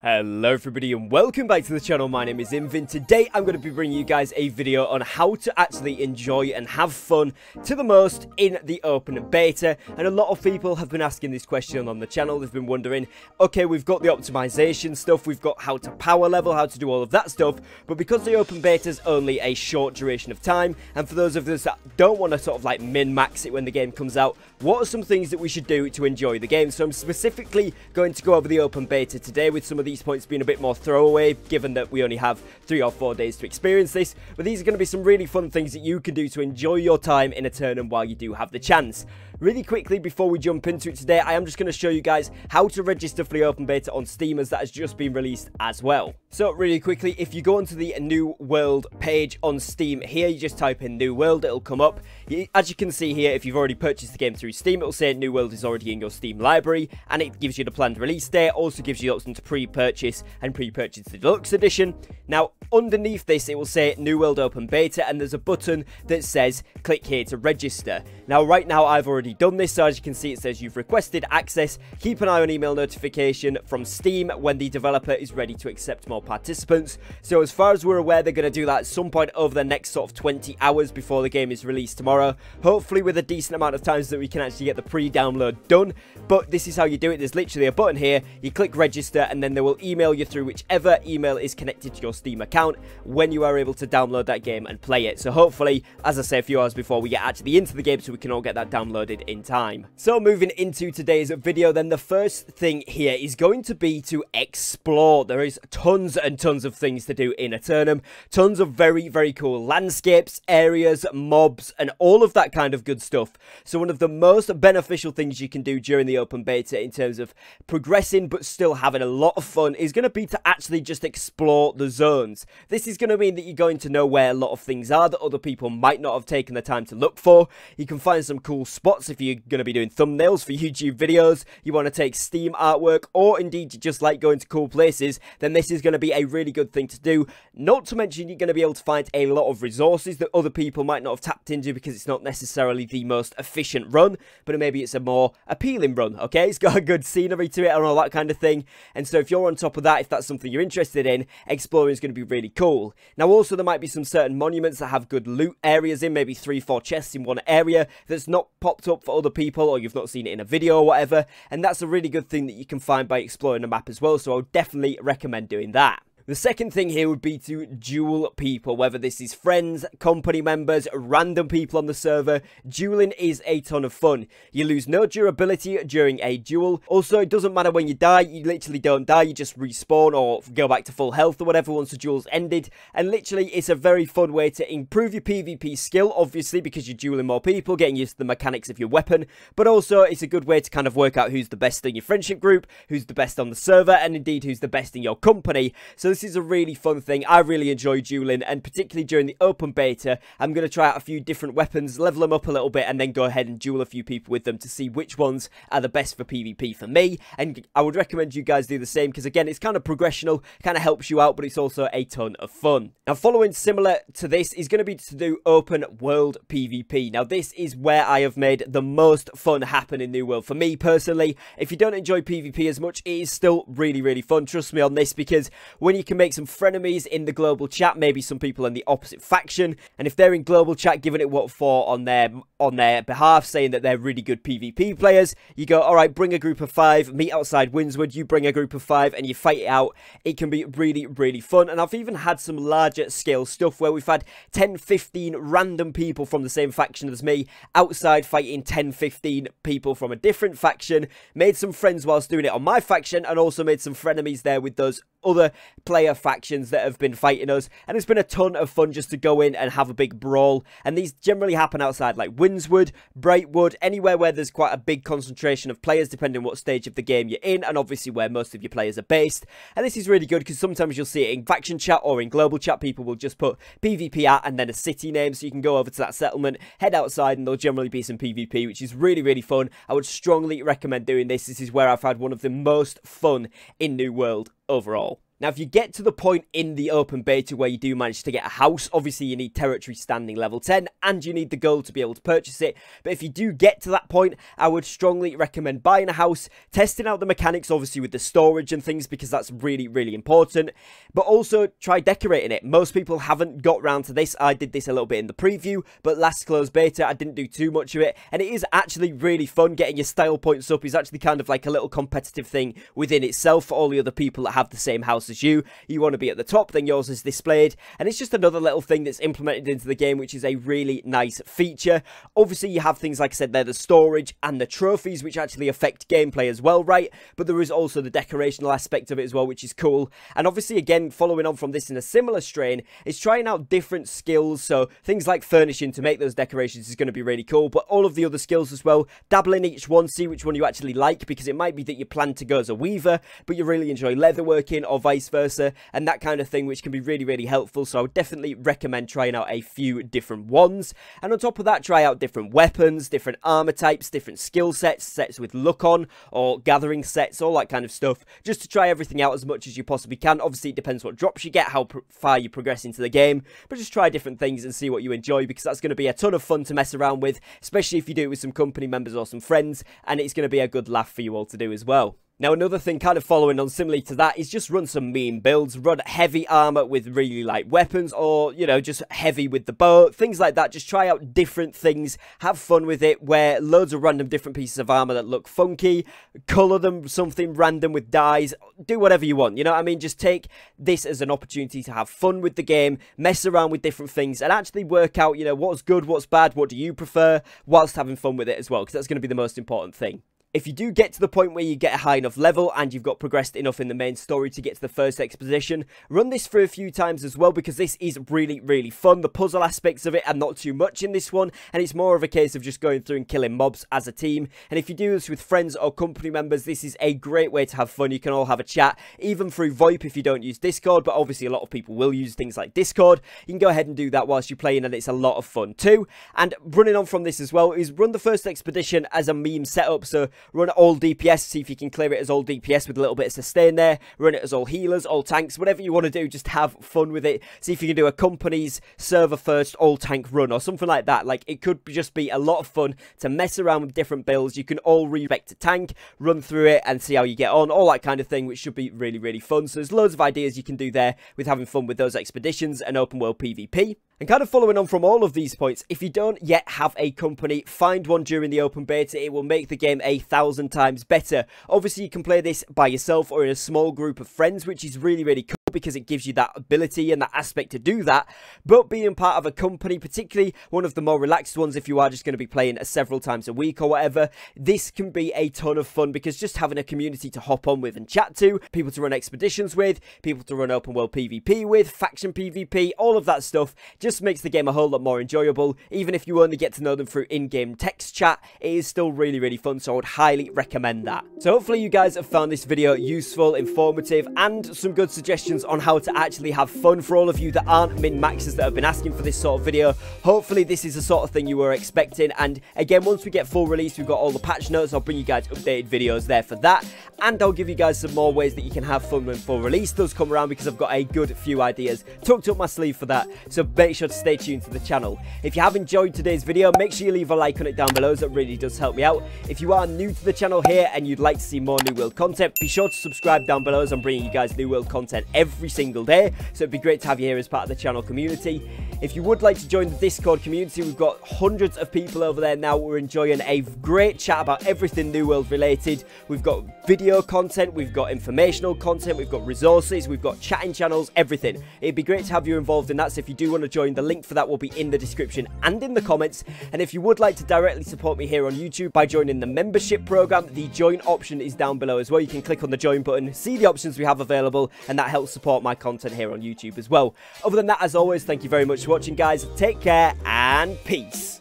Hello everybody and welcome back to the channel. My name is Invin. Today I'm going to be bringing you guys a video on how to actually enjoy and have fun to the most in the open beta. And a lot of people have been asking this question on the channel. They've been wondering, okay, we've got the optimization stuff, we've got how to power level, how to do all of that stuff, but because the open beta is only a short duration of time, and for those of us that don't want to sort of like min-max it when the game comes out, what are some things that we should do to enjoy the game? So I'm specifically going to go over the open beta today, with some of these points being a bit more throwaway, given that we only have 3 or 4 days to experience this. But these are going to be some really fun things that you can do to enjoy your time in Eternum while you do have the chance. Really quickly, before we jump into it today, I am just going to show you guys how to register for the open beta on Steam, as that has just been released as well. So really quickly, if you go onto the New World page on Steam here, you just type in New World, it'll come up. As you can see here, if you've already purchased the game through Steam, it'll say New World is already in your Steam library, and it gives you the planned release date, also gives you the option to pre-purchase and pre-purchase the deluxe edition. Now, underneath this, it will say New World Open Beta, and there's a button that says click here to register. Now, right now, I've already done this, so as you can see, it says you've requested access. Keep an eye on email notification from Steam when the developer is ready to accept more participants. So as far as we're aware, they're going to do that at some point over the next sort of 20 hours before the game is released tomorrow, hopefully with a decent amount of time so that we can actually get the pre-download done. But this is how you do it. There's literally a button here, you click register, and then they will email you through whichever email is connected to your Steam account when you are able to download that game and play it. So hopefully, as I say, a few hours before we get actually into the game, so we can all get that downloaded in time. So moving into today's video, then, the first thing here is going to be to explore. There is tons and tons of things to do in Eternum, tons of very, very cool landscapes, areas, mobs, and all of that kind of good stuff. So one of the most beneficial things you can do during the open beta in terms of progressing but still having a lot of fun is going to be to actually just explore the zones. This is going to mean that you're going to know where a lot of things are that other people might not have taken the time to look for. You can find some cool spots if you're going to be doing thumbnails for YouTube videos, you want to take Steam artwork, or indeed you just like going to cool places, then this is going to be a really good thing to do. Not to mention, you're going to be able to find a lot of resources that other people might not have tapped into because it's not necessarily the most efficient run, but maybe it's a more appealing run, okay? It's got a good scenery to it and all that kind of thing. And so if you're on top of that, if that's something you're interested in, exploring is going to be really cool. Now also, there might be some certain monuments that have good loot areas in, maybe 3-4 chests in one area that's not popped up for other people, or you've not seen it in a video or whatever, and that's a really good thing that you can find by exploring the map as well, so I would definitely recommend doing that. The second thing here would be to duel people, whether this is friends, company members, random people on the server. Dueling is a ton of fun. You lose no durability during a duel. Also, it doesn't matter when you die, you literally don't die, you just respawn or go back to full health or whatever once the duel's ended. And literally, it's a very fun way to improve your PvP skill, obviously, because you're dueling more people, getting used to the mechanics of your weapon. But also, it's a good way to kind of work out who's the best in your friendship group, who's the best on the server, and indeed who's the best in your company. So this is a really fun thing. I really enjoy dueling, and particularly during the open beta, I'm going to try out a few different weapons, level them up a little bit, and then go ahead and duel a few people with them to see which ones are the best for PvP for me. And I would recommend you guys do the same, because again, it's kind of progressional, kind of helps you out, but it's also a ton of fun. Now, following similar to this is going to be to do open world PvP. Now, this is where I have made the most fun happen in New World for me personally. If you don't enjoy PvP as much, it is still really, really fun. Trust me on this, because when you can make some frenemies in the global chat, maybe some people in the opposite faction, and if they're in global chat giving it what for on their behalf, saying that they're really good PvP players, you go, all right, bring a group of 5, meet outside Windswood, you bring a group of 5, and you fight it out. It can be really, really fun. And I've even had some larger scale stuff where we've had 10-15 random people from the same faction as me outside fighting 10-15 people from a different faction, made some friends whilst doing it on my faction, and also made some frenemies there with those other player factions that have been fighting us, and it's been a ton of fun just to go in and have a big brawl. And these generally happen outside like Windswood, Brightwood, anywhere where there's quite a big concentration of players depending on what stage of the game you're in, and obviously where most of your players are based. And this is really good because sometimes you'll see it in faction chat or in global chat, people will just put PvP at and then a city name, so you can go over to that settlement, head outside, and there'll generally be some PvP, which is really, really fun. I would strongly recommend doing this. This is where I've had one of the most fun in New World overall. Now, if you get to the point in the open beta where you do manage to get a house, obviously you need territory standing level 10 and you need the gold to be able to purchase it. But if you do get to that point, I would strongly recommend buying a house, testing out the mechanics, obviously with the storage and things, because that's really, really important. But also try decorating it. Most people haven't got round to this. I did this a little bit in the preview, but last closed beta, I didn't do too much of it. And it is actually really fun. Getting your style points up is actually kind of like a little competitive thing within itself for all the other people that have the same house as you. You want to be at the top, then yours is displayed, and it's just another little thing that's implemented into the game, which is a really nice feature. Obviously you have things like I said there, the storage and the trophies, which actually affect gameplay as well, right? But there is also the decorational aspect of it as well, which is cool. And obviously again, following on from this in a similar strain, is trying out different skills. So things like furnishing to make those decorations is going to be really cool, but all of the other skills as well, dabble in each one, see which one you actually like, because it might be that you plan to go as a weaver but you really enjoy leatherworking, or vice versa, and that kind of thing, which can be really, really helpful. So I would definitely recommend trying out a few different ones. And on top of that, try out different weapons, different armor types, different skill sets, sets with luck on, or gathering sets, all that kind of stuff, just to try everything out as much as you possibly can. Obviously it depends what drops you get, how far you progress into the game, but just try different things and see what you enjoy, because that's going to be a ton of fun to mess around with, especially if you do it with some company members or some friends, and it's going to be a good laugh for you all to do as well. Now, another thing kind of following on similarly to that is just run some meme builds. Run heavy armor with really light weapons, or, you know, just heavy with the bow. Things like that. Just try out different things. Have fun with it. Wear loads of random different pieces of armor that look funky. Color them something random with dyes. Do whatever you want. You know what I mean? Just take this as an opportunity to have fun with the game. Mess around with different things and actually work out, you know, what's good, what's bad, what do you prefer, whilst having fun with it as well. Because that's going to be the most important thing. If you do get to the point where you get a high enough level and you've got progressed enough in the main story to get to the first exposition, run this through a few times as well, because this is really, really fun. The puzzle aspects of it are not too much in this one, and it's more of a case of just going through and killing mobs as a team. And if you do this with friends or company members, this is a great way to have fun. You can all have a chat, even through VoIP if you don't use Discord, but obviously a lot of people will use things like Discord. You can go ahead and do that whilst you're playing, and it's a lot of fun too. And running on from this as well is run the first expedition as a meme setup, so run all DPS, see if you can clear it as all DPS with a little bit of sustain there. Run it as all healers, all tanks, whatever you want to do, just have fun with it. See if you can do a company's server first all tank run or something like that. Like, it could just be a lot of fun to mess around with different builds. You can all respect a tank, run through it and see how you get on, all that kind of thing, which should be really, really fun. So there's loads of ideas you can do there with having fun with those expeditions and open world PvP. And kind of following on from all of these points, if you don't yet have a company, find one during the open beta. It will make the game 1,000 times better. Obviously, you can play this by yourself or in a small group of friends, which is really, really cool, because it gives you that ability and that aspect to do that. But being part of a company, particularly one of the more relaxed ones, if you are just going to be playing several times a week or whatever, this can be a ton of fun, because just having a community to hop on with and chat to, people to run expeditions with, people to run open world PvP with, faction PvP, all of that stuff just makes the game a whole lot more enjoyable. Even if you only get to know them through in-game text chat, it is still really, really fun, so I would highly recommend that. So hopefully you guys have found this video useful, informative, and some good suggestions on how to actually have fun. For all of you that aren't min-maxers that have been asking for this sort of video, hopefully this is the sort of thing you were expecting. And again, once we get full release, we've got all the patch notes. I'll bring you guys updated videos there for that, and I'll give you guys some more ways that you can have fun when full release does come around, because I've got a good few ideas tucked up my sleeve for that. So make sure to stay tuned to the channel. If you have enjoyed today's video, make sure you leave a like on it down below, as that really does help me out. If you are new to the channel here and you'd like to see more New World content, be sure to subscribe down below, as I'm bringing you guys New World content every single day, so it'd be great to have you here as part of the channel community. If you would like to join the Discord community, we've got hundreds of people over there now. We're enjoying a great chat about everything New World related. We've got video content, we've got informational content, we've got resources, we've got chatting channels, everything. It'd be great to have you involved in that, so if you do want to join, the link for that will be in the description and in the comments. And if you would like to directly support me here on YouTube by joining the membership program, the join option is down below as well. You can click on the join button, see the options we have available, and that helps support my content here on YouTube as well. Other than that, as always, thank you very much for watching, guys. Take care and peace.